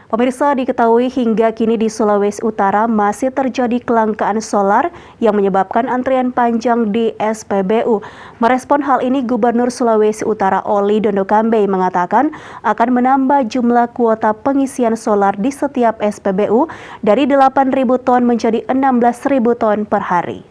Pemirsa, diketahui hingga kini di Sulawesi Utara masih terjadi kelangkaan solar yang menyebabkan antrian panjang di SPBU. Merespon hal ini, Gubernur Sulawesi Utara Oli Dondo Kambe mengatakan akan menambah jumlah kuota pengisian solar di setiap SPBU dari 8.000 ton menjadi 16.000 ton per hari.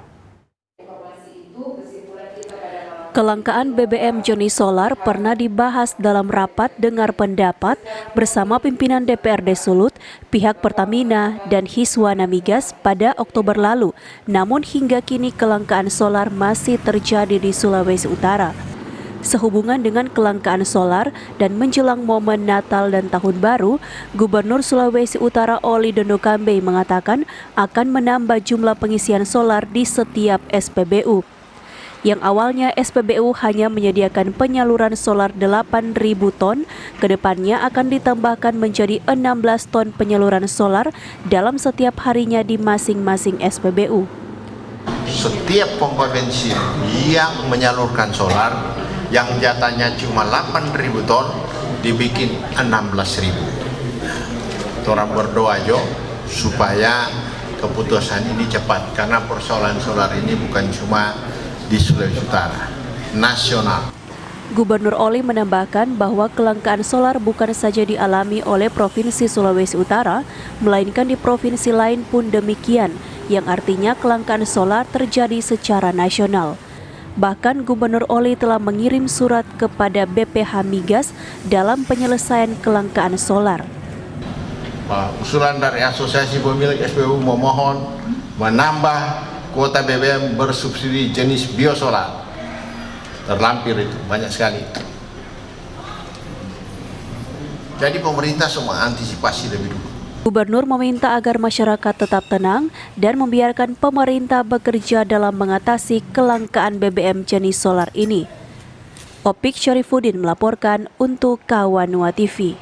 Kelangkaan BBM jenis solar pernah dibahas dalam rapat dengar pendapat bersama pimpinan DPRD Sulut, pihak Pertamina, dan Hiswana Migas pada Oktober lalu. Namun hingga kini kelangkaan solar masih terjadi di Sulawesi Utara. Sehubungan dengan kelangkaan solar dan menjelang momen Natal dan Tahun Baru, Gubernur Sulawesi Utara Oli Dondo Kambe mengatakan akan menambah jumlah pengisian solar di setiap SPBU. Yang awalnya SPBU hanya menyediakan penyaluran solar 8.000 ton, kedepannya akan ditambahkan menjadi 16 ton penyaluran solar dalam setiap harinya di masing-masing SPBU. Setiap pompa bensin yang menyalurkan solar yang jatahnya cuma 8.000 ton dibikin 16.000. Orang berdoa jo supaya keputusan ini cepat, karena persoalan solar ini bukan cuma di Sulawesi Utara, nasional. Gubernur Oli menambahkan bahwa kelangkaan solar bukan saja dialami oleh Provinsi Sulawesi Utara, melainkan di provinsi lain pun demikian, yang artinya kelangkaan solar terjadi secara nasional. Bahkan Gubernur Oli telah mengirim surat kepada BPH Migas dalam penyelesaian kelangkaan solar. Usulan dari Asosiasi Pemilik SPBU memohon menambah kuota BBM bersubsidi jenis biosolar. Terlampir itu, banyak sekali. Jadi pemerintah semua antisipasi lebih dulu. Gubernur meminta agar masyarakat tetap tenang dan membiarkan pemerintah bekerja dalam mengatasi kelangkaan BBM jenis solar ini. Opik Syarifuddin melaporkan untuk Kawanua TV.